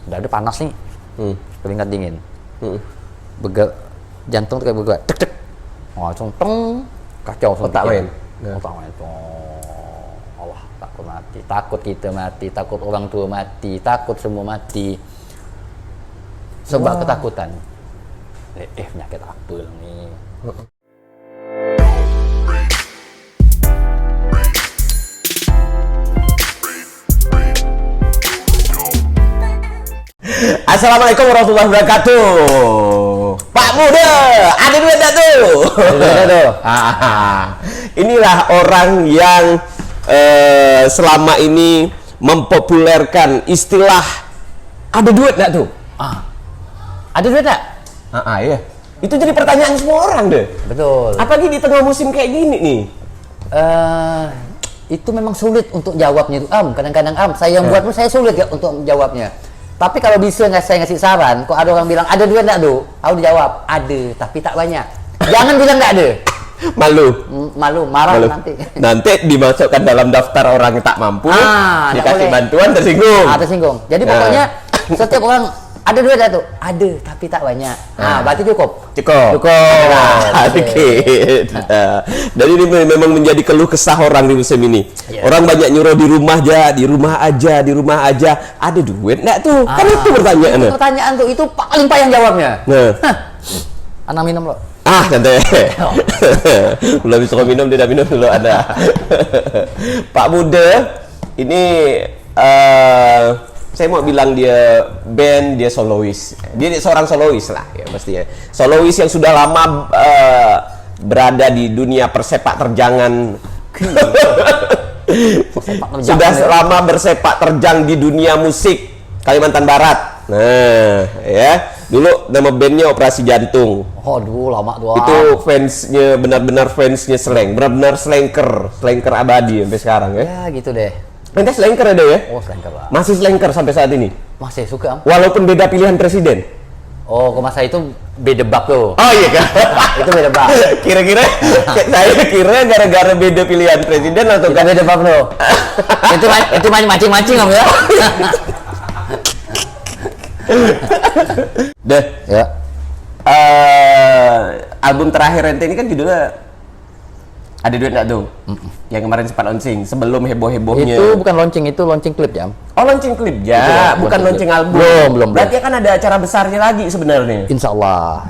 Dada panas nih, keringat dingin, jantung tuh kayak bergerak, tek tek, langsung teng, kacau semua. Otak main. Otak main tuh. Allah, takut mati, takut kita mati, takut orang tua mati, takut semua mati. Sebab ketakutan. Penyakit apa nih? Assalamualaikum warahmatullahi wabarakatuh. Pak Muda, ada duit tak tuh? Ada tuh. Inilah orang yang selama ini mempopulerkan istilah ada duit tak tuh? Ada duit tak? Iya. Itu jadi pertanyaan semua orang deh. Betul. Apalagi di tengah musim kayak gini nih. Itu memang sulit untuk jawabnya itu. Kadang-kadang saya yang buat pun saya sulit ya untuk jawabnya. Tapi kalau bisa saya ngasih saran, kok ada orang bilang ada duit enggak tuh? Aku dijawab, ada, tapi tak banyak. Jangan bilang enggak ada. Malu, marah Malu. Nanti dimasukkan dalam daftar orang yang tak mampu, dikasih bantuan tersinggung. Tersinggung. Jadi pokoknya setiap orang ada duit enggak tuh? Ada, tapi tak banyak. Berarti cukup. Dikit. Dan ini memang menjadi keluh kesah orang di musim ini. Orang banyak nyuruh di rumah aja. Ada duit enggak tuh? Kan itu pertanyaannya. Pertanyaan tuh itu paling payah jawabnya. Anak minum loh. Santai. Belum bisa minum, dia udah minum dulu ada. Pak Muda, ini saya mau bilang dia band, dia solois. Dia seorang solois lah ya pasti ya. Solois yang sudah lama berada di dunia persepak terjangan. Sudah lama bersepak terjang di dunia musik Kalimantan Barat. Nah, ya. Dulu nama bandnya Operasi Jantung. Aduh, lama tuh. Itu fansnya benar-benar fansnya Slank, benar-benar slanker abadi sampai sekarang ya. Ya gitu deh. Ente slanker ada ya? Oh, slanker lah. Masih slanker sampai saat ini? Masih suka. Walaupun beda pilihan presiden? Oh, ke masa itu beda bab tuh. Oh iya kan? Itu beda bab. Kira-kira saya kira gara-gara beda pilihan presiden atau kita beda bab tuh. itu mancing-mancing om ya. Deh, ya. Album terakhir ente ini kan judulnya Ada Duit Enggak tuh? Yang kemarin sempat launching sebelum heboh-hebohnya. Itu bukan launching, itu launching klip ya. Oh, launching klip ya, bukan launching album. Belum. Berarti kan ada acara besarnya lagi sebenarnya. Insya Allah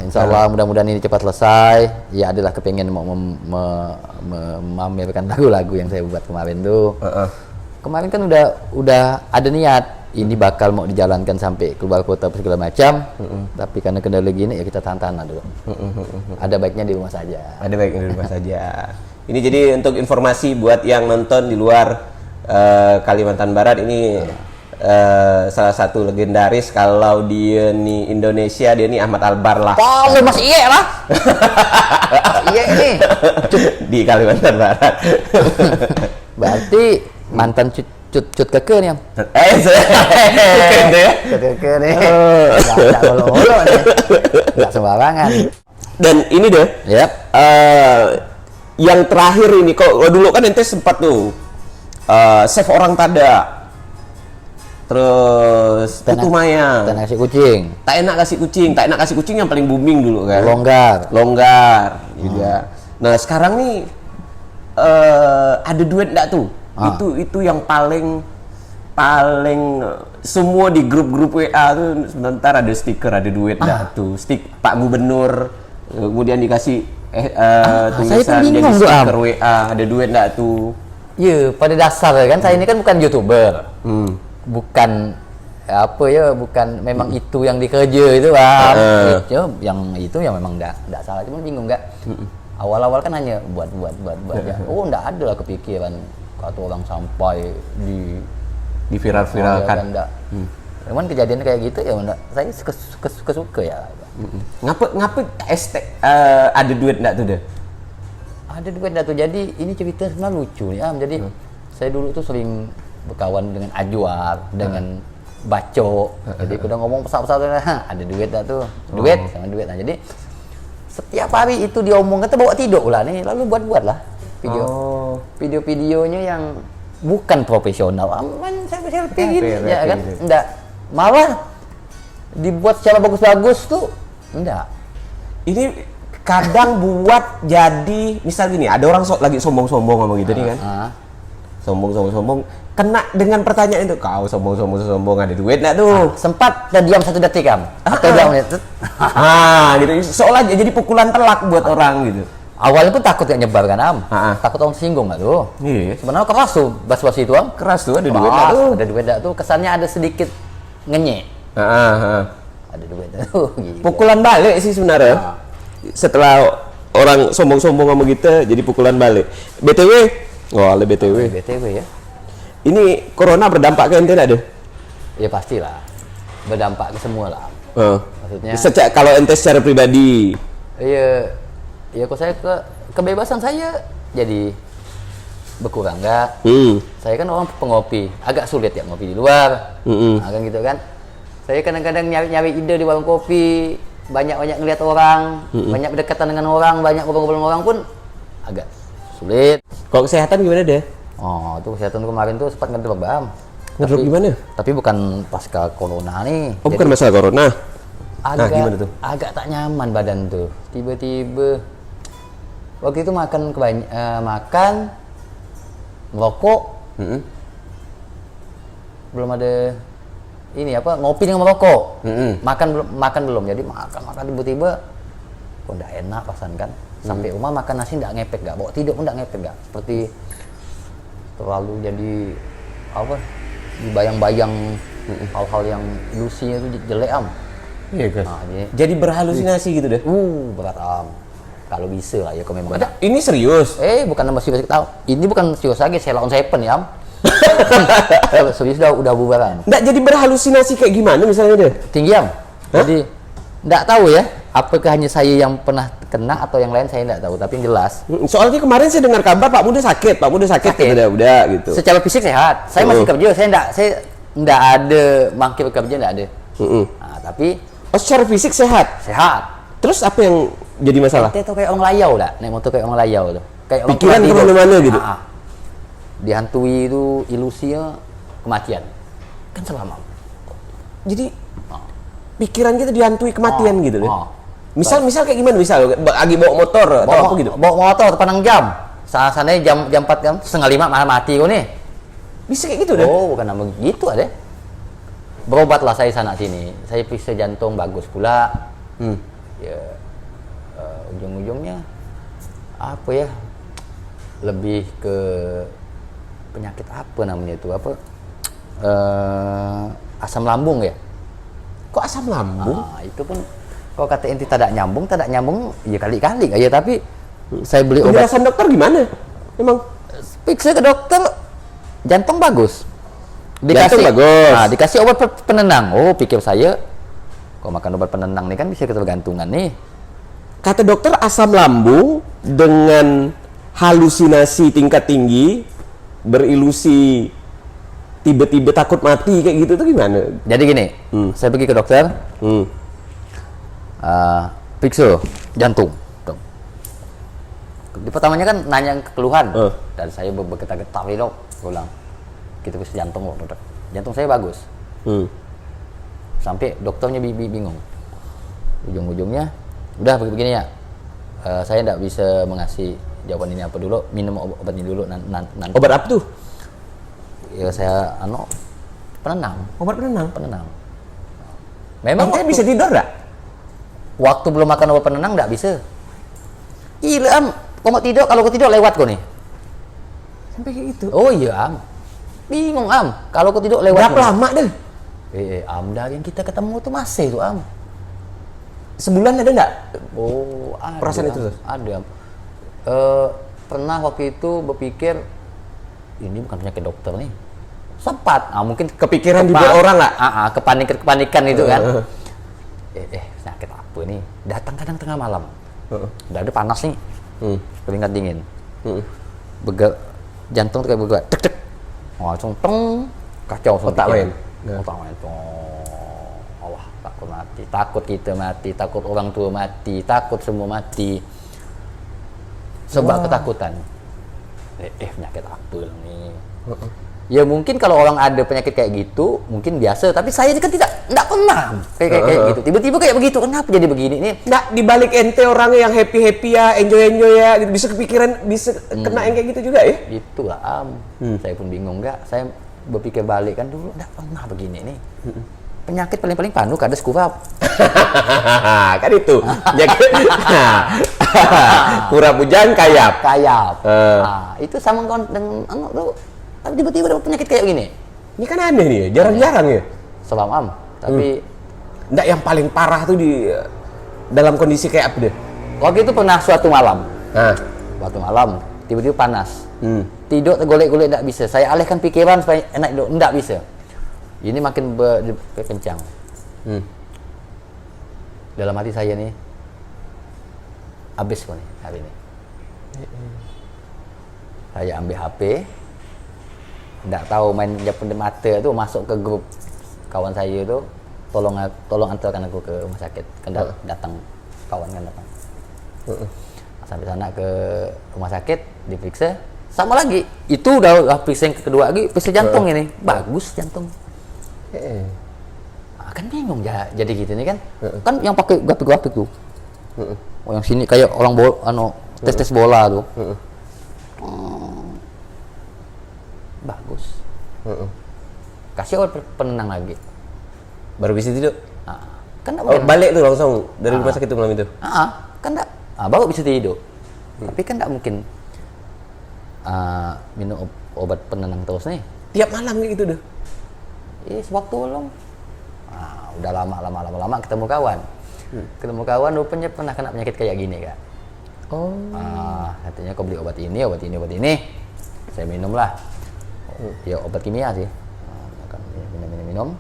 mudah-mudahan ini cepat selesai. Ya adalah kepengen mau memamerkan lagu-lagu yang saya buat kemarin tuh. Kemarin kan udah ada niat ini bakal mau dijalankan sampai keluar kota segala macam. Tapi karena kendala gini ya kita tahan-tahan dulu. Ada baiknya di rumah saja. Ada baiknya di rumah saja. Ini jadi untuk informasi buat yang nonton di luar Kalimantan Barat ini salah satu legendaris. Kalau dia nih Indonesia, dia nih Ahmad Albar lah. Kalau Mas Iye lah. Iya ini. Di Kalimantan Barat. Berarti mantan cut keke nih, Am. Keke nih. Enggak holo-holo nih. Enggak sembarangan. Dan ini deh. Yap. Yang terakhir ini kok dulu kan ente sempat tuh save orang tada. Terus Putu Maya. Tak enak kasih kucing. Tak enak kasih kucing yang paling booming dulu kan. Longgar juga. Nah, sekarang nih ada duit enggak tuh? Itu yang paling semua di grup-grup WA tuh sebentar ada stiker ada duit enggak tuh. Pak Gubernur kemudian dikasih tulisan jadi stiker WA ada duit enggak tuh. Iya, pada dasar kan saya ini kan bukan YouTuber. Bukan bukan memang itu yang dikerja itu yang itu yang memang enggak salah, cuma bingung enggak. Awal-awal kan hanya buat ya. Oh, enggak ada lah kepikiran atau orang sampai di viral-viralkan. Cuman kejadian kayak gitu ya enggak, saya suka ya. Ngapa ada duit enggak tuh deh? Ada duit enggak tuh. Jadi ini cerita sebenarnya lucu nih, Jadi saya dulu tuh sering berkawan dengan Ajuar, dengan Baco. Jadi udah ngomong pesat-pesat ada duit enggak tuh? Duit sama duit. Nah, jadi setiap hari itu diomongkan tuh bawa tidur lah nih, lalu buat lah video-videonya yang bukan profesional, aman selfie gitu ya kan, enggak malah dibuat secara bagus-bagus tuh enggak. Ini kadang buat jadi misal gini, ada orang lagi sombong-sombong ngomong gitu nih kan. Sombong, kena dengan pertanyaan itu, kau sombong ada duit nggak tuh? Sempat diam 1 detik kan? Atau 2 menit. Gitu. Seolah jadi pukulan telak buat orang gitu. Awalnya pun takut gak nyebar kan takut orang tersinggung nggak tuh? Iya. Sebenarnya keras tuh bas-bas itu Keras tuh, ada duit nggak tuh? Ada duit nggak tuh? Kesannya ada sedikit ngenyek. Ada duit nggak tuh? Gitu. Pukulan balik sih sebenarnya. Setelah orang sombong-sombong sama kita, jadi pukulan balik. BTW, BTW ya. Ini corona berdampak ke ente nggak deh? Ya pastilah, berdampak ke semua lah. Maksudnya Kalau ente secara pribadi, ya kok saya kebebasan saya jadi berkurang nggak? Saya kan orang pengopi, agak sulit ya ngopi di luar, kan gitu kan. Saya kadang-kadang nyari ide di warung kopi, banyak ngelihat orang, banyak berdekatan dengan orang, banyak ngobrol-ngobrol dengan orang pun agak sulit. Kalau kesehatan gimana deh? Oh, itu kesehatan kemarin tuh sempat ngedrop bang. Ngedrop gimana? Tapi bukan pasca corona nih. Oh, bukan masalah corona. Gimana tuh? Agak tak nyaman badan tuh. Tiba-tiba waktu itu makan merokok. Belum ada ini ngopi dengan merokok. Makan belum. Jadi makan tiba-tiba kok enggak enak perasaan kan. Sampai rumah makan nasi enggak ngepek, enggak bawa tidur pun enggak ngepek, enggak. Seperti terlalu jadi dibayang-bayang hal-hal yang ilusinya itu jelek Iya kan. Jadi berhalusinasi gitu deh. Berat kalau bisa lah ya komen. Ini serius? Bukan nama serius tahu. Ini bukan serius lagi, Sheila on Seven ya. Serius udah bubaran. Nggak, jadi berhalusinasi kayak gimana misalnya deh? Tinggi Jadi nggak tahu ya, apakah hanya saya yang pernah kena atau yang lain saya nggak tahu, tapi yang jelas. Soalnya kemarin saya dengar kabar Pak Muda sakit. Udah gitu. Secara fisik sehat, saya masih kerja, saya nggak ada mangkir kerja, nggak ada. Tapi secara fisik sehat. Terus apa yang jadi masalah? Kita tuh kayak orang layau naik motor kayak orang layau tuh. Kayak orang pikiran kemana-mana gitu. Dihantui itu ilusinya kematian. Kan selama. Jadi pikiran kita dihantui kematian gitu deh. Misal kayak gimana? Misal lagi bawa motor atau apa gitu? Bawa motor pandang jam. Sana jam 4 jam, 4:30 malah mati kok nih. Bisa kayak gitu deh? Bukan nama gitu ada. Berobatlah saya sana sini. Saya periksa jantung bagus pula. Ya ujung-ujungnya apa ya? Lebih ke penyakit apa namanya itu? Asam lambung ya? Kok asam lambung? Itu pun kalau kata enti tidak nyambung ya kali-kali aja, tapi saya beli obat. Penjelasan dokter gimana? Emang periksa ke dokter, jantung bagus. Dikasih obat penenang. Pikir saya kalau makan obat penenang nih kan bisa ketergantungan nih. Kata dokter asam lambung dengan halusinasi tingkat tinggi, berilusi tiba-tiba takut mati kayak gitu tuh gimana? Jadi gini, saya pergi ke dokter, periksa jantung. Di pertamanya kan nanya keluhan, dan saya bergetar-getar nih dok, ulang. Kita periksa jantung dok. Jantung saya bagus. Sampai dokternya bingung. Ujung-ujungnya, udah begini ya, saya tidak bisa mengasih jawaban ini apa dulu, minum obat ini dulu nanti. Obat apa tuh? Ya saya penenang. Obat penenang. Memang bisa tidur nggak? Waktu belum makan obat penenang nggak bisa. Gila kalau tidur, kalau tidur lewat kok nih. Sampai kayak gitu. Oh iya bingung kalau tidur lewat. Berapa lama deh? Dari yang kita ketemu tuh masih tuh Sebulan ada nggak? Ada. Perasaan itu tuh? Ada. Pernah waktu itu berpikir ini bukan penyakit dokter nih. Sempat, mungkin kepikiran dibuat orang lah. Kepanikan itu kan. Penyakit apa nih? Datang kadang tengah malam. Udah ada panas nih. Keringat dingin. Jantung tuh kayak bergerak. Tek tek. Langsung kacau langsung. Otak main. Allah, takut mati. Takut kita mati, takut orang tua mati, takut semua mati. Sebab ketakutan. Penyakit apa nih? Ya mungkin kalau orang ada penyakit kayak gitu mungkin biasa, tapi saya ini kan tidak pernah kayak gitu. Tiba-tiba kayak begitu, kenapa jadi begini nih? Nggak dibalik ente orangnya yang happy ya, enjoy ya, gitu. Bisa kepikiran, bisa kena yang kayak gitu juga ya? Itulah saya pun bingung nggak. Saya berpikir balik kan dulu nggak pernah begini nih. Penyakit paling panu kada kurap. Kan itu penyakit. Kurap hujan kayap. Nah, itu sama kawan dengan tuh. Tapi tiba-tiba ada penyakit kayak gini. Ini kan aneh nih, jarang-jarang ya. Selam tapi nggak yang paling parah tuh di dalam kondisi kayak apa deh? waktu itu pernah suatu malam. Tiba-tiba panas. Tidur tergolek-golek nggak bisa. Saya alihkan pikiran supaya enak tidur, nggak bisa. Ini makin berkencang. Dalam hati saya nih, habis kok nih hari ini. Saya ambil HP, nggak tahu main Japun mata itu masuk ke grup kawan saya itu, tolong antarkan aku ke rumah sakit. Kan datang kawan kan datang. Sampai sana ke rumah sakit diperiksa, sama lagi. Itu udah periksa yang kedua lagi, periksa jantung ini, bagus jantung. Kan bingung ya, jadi gitu nih kan. Kan yang pakai grafik tuh. Oh, yang sini kayak orang tes bola tuh. Bagus. Kasih obat penenang lagi. Baru bisa tidur. Kan balik tuh langsung dari rumah sakit itu malam itu. Kan baru bisa tidur. Tapi kan enggak mungkin minum obat penenang terus nih. Tiap malam kayak gitu deh. Sewaktu belum. Udah lama ketemu kawan. Ketemu kawan rupanya pernah kena penyakit kayak gini, Kak. Katanya kau beli obat ini. Saya minum lah. Ya obat kimia sih. Minum.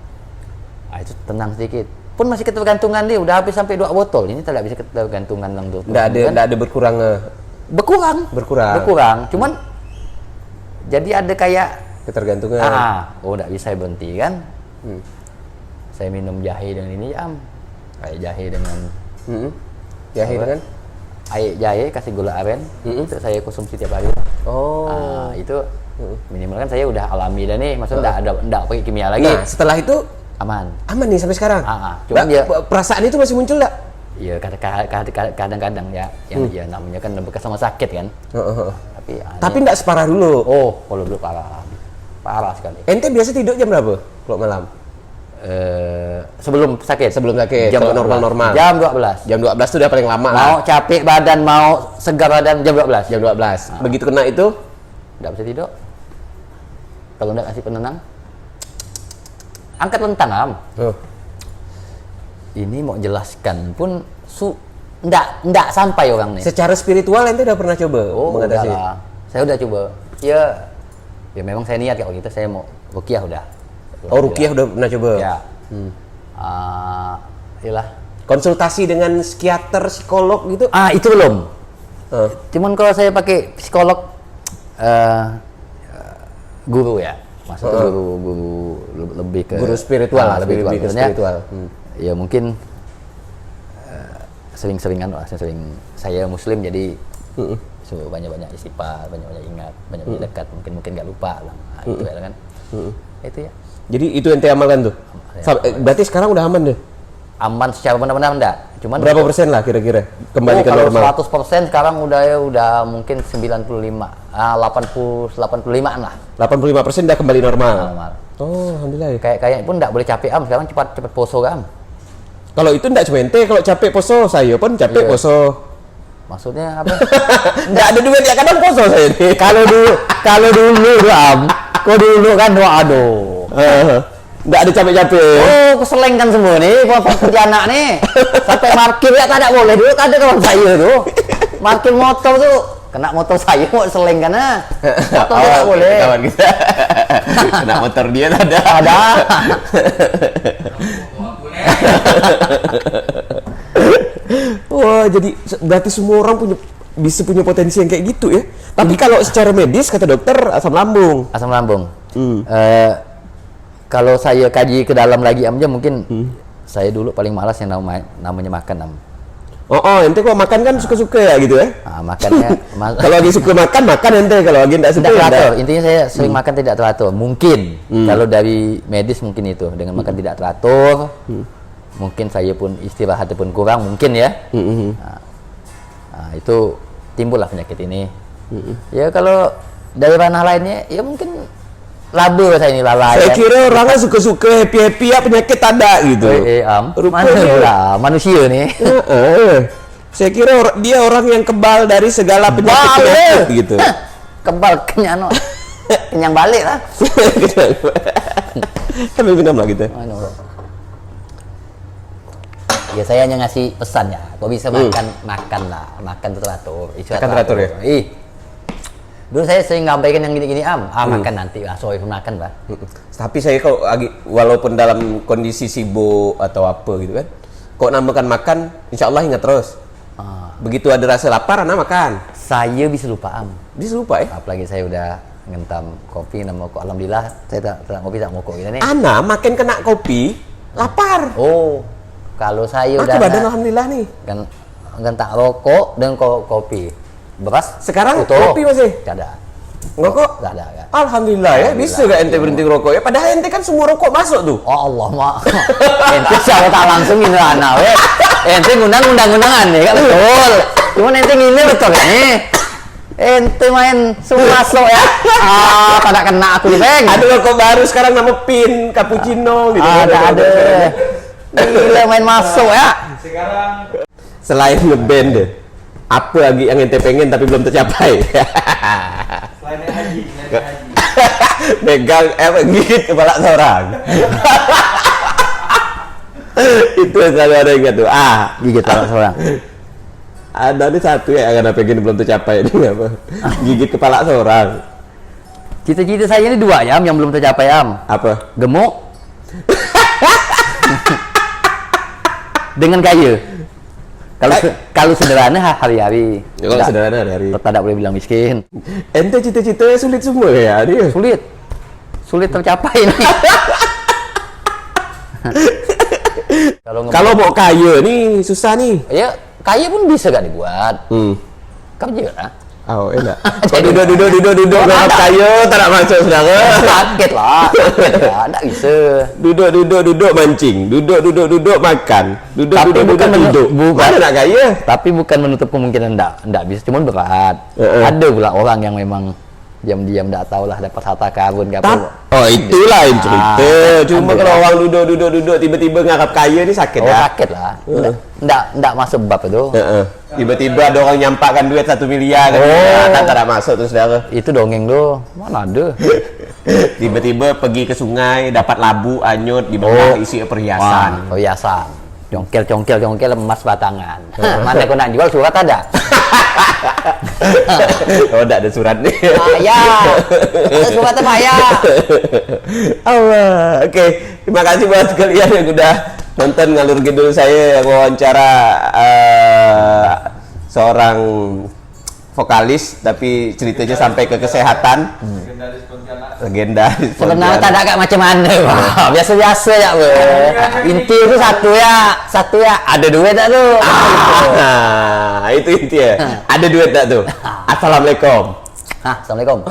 Itu tenang sedikit. Pun masih ketergantungan dia, udah habis sampai 2 botol. Ini tidak bisa ketergantungan lang tuh. Enggak ada berkurang. Berkurang. Cuman jadi ada kayak ketergantungan. Enggak bisa berhenti kan. Saya minum jahe dengan ini kayak jahe dengan jahe dengan air jahe kasih gula aren. Itu saya konsumsi tiap hari. Itu minimal kan saya udah alami dah nih, maksudnya enggak pakai kimia lagi. Nah, setelah itu aman nih sampai sekarang. Cuman dia perasaan itu masih muncul enggak? Iya, kadang-kadang ya, yang ya namanya kan bekas sama sakit kan. Tapi enggak separah dulu. Kalau dulu parah sekali. Ente biasa tidur jam berapa kalau malam? Sebelum sakit jam normal jam 12 tuh udah paling lama mau capek badan mau segar badan jam 12 begitu kena itu nggak bisa tidur kalau nggak kasih penenang angkat lentang ini mau jelaskan pun nggak sampai orang nih secara spiritual ente udah pernah coba mengatasi? Saya udah coba ya memang saya niat kalau gitu saya mau ruqyah udah. Ruqyah udah pernah coba? Ya. Iyalah. Konsultasi dengan psikiater, psikolog gitu? Itu belum. Cuman kalau saya pakai psikolog guru ya. Maksudnya guru lebih ke guru spiritual lebih ke spiritual. Ya mungkin sering saya muslim jadi banyak-banyak istighfar, banyak-banyak ingat, banyak-banyak dekat, mungkin nggak lupa lah. Itu ya kan. Itu ya. Jadi itu ente amalkan tuh. Berarti sekarang udah aman deh. Aman secara benar-benar enggak. Cuman berapa persen lah kira-kira kembali ke normal? Kalau 100% sekarang udah mungkin 95. 85-an lah. 85% udah kembali normal. Alhamdulillah. Alhamdulillah. Kayak pun enggak boleh capek sekarang cepat poso kan. Kalau itu enggak cuma ente, kalau capek poso, saya pun capek poso. Maksudnya apa? Enggak ada duit ya kadang poso saya nih. Kalau dulu kok dulu kan aduh. Nggak ada capek-capek. Keseleng kan semua nih, kerja anak nih. Sampai parkir ya tak boleh dulu, ada kawan saya tuh. Parkir motor tuh, kena motor saya mau seleng karena motor tidak boleh. Kawan kita. Kena motor dia ada. Wah, jadi berarti semua orang bisa punya potensi yang kayak gitu ya. Tapi kalau secara medis kata dokter asam lambung. Kalau saya kaji ke dalam lagi aja mungkin saya dulu paling malas yang namanya makan Ente kok makan kan suka-suka ya gitu ya? Makannya Kalau lagi suka makan ente, kalau lagi enggak suka tidak teratur. enggak. Intinya saya sering makan tidak teratur. Mungkin kalau dari medis mungkin itu dengan makan tidak teratur, mungkin saya pun istirahat pun kurang mungkin ya. Itu timbullah penyakit ini. Ya kalau dari ranah lainnya ya mungkin labu saya ini lalai. Saya kira orangnya suka-suka happy-happy ya penyakit ada gitu. Mana pula manusia nih. Saya kira dia orang yang kebal dari segala penyakit gitu. Kebal kenyang balik lah. Tapi minum lah gitu. Ya saya hanya ngasih pesan ya, kok bisa makan lah, makan teratur. Makan teratur ya. Dulu saya sering ngampaikan yang gini-gini makan nanti sorry makan Pak. Tapi saya kok walaupun dalam kondisi sibuk atau apa gitu kan, kok nambahkan makan, insya Allah ingat terus. Begitu ada rasa lapar, makan. Saya bisa lupa Bisa lupa ya? Apalagi saya udah ngentam kopi, alhamdulillah saya tak ngopi tak mokok gitu nih. Makin kena kopi, lapar. Kalau saya udah badan alhamdulillah nih. Kan tak rokok dan kopi. Beras sekarang utuh. Kopi masih? Tidak ada. Ngerokok? Tidak ada. Alhamdulillah ya, bisa gak ente berhenti rokok ya? Padahal ente kan semua rokok masuk tuh. Oh Allah mak. Ente siapa tak langsung ini anak we. Ente undang-undangan nih kan betul. Cuma ente ngine betul nih. Ente main semua masuk ya. Pada kena aku nih Bang. Ada rokok baru sekarang nama Pin, Cappuccino gitu. Ada. Gila main masuk ya. Sekarang selain ngeband deh, apa lagi yang ente pengen tapi belum tercapai? selain haji. Megang gigit kepala seorang. Itu yang selalu ada ingat tuh. Gigit kepala seorang. Ada nih satu ya yang ada pengen belum tercapai ini apa? Gigit kepala seorang. Cita-cita saya ini 2 yang belum tercapai Apa? Gemuk. Dengan kaya. Kalau sederhana hari-hari. Kalau sederhana hari-hari. Tidak boleh bilang miskin. Ente cita-citanya sulit semua ya dia. Sulit tercapai nih. Kalau mau kaya nih susah nih. Ya kaya pun bisa gak dibuat. Kerja lah. Enak. Duduk ngarap kaya tak nak masuk saudara. Sakit lah, tak bisa. Duduk mancing. Duduk makan. Duduk. Mana nak kaya? Tapi bukan menutup kemungkinan enggak bisa, cuman berat. Ada pula orang yang memang diam-diam enggak tahu lah dapat harta karun ke apa. Itulah yang cerita. Cuma kalau orang duduk tiba-tiba ngarap kaya ni sakit dah. Sakit lah. Enggak masuk bab itu. Tiba-tiba ada orang nyampakkan duit 1 miliar tak ada masuk tu saudara. Itu dongeng tu. Mana ada. Tiba-tiba pergi ke sungai dapat labu anyut di bawah isi perhiasan. Perhiasan. Congkel emas batangan. Mana kau nak jual surat ada? Tak ada surat ni. Ada surat apa ya? Allah. Okey, terima kasih buat kalian yang sudah nonton ngalur ngidul saya yang wawancara seorang vokalis tapi ceritanya sampai ke kesehatan. Legendaris Sebenarnya tak ada agak macam mana, biasa-biasa ya, inti itu satu ya, ada duit tak tu? Itu inti ya. Ada duit tak tu? Assalamualaikum. Assalamualaikum.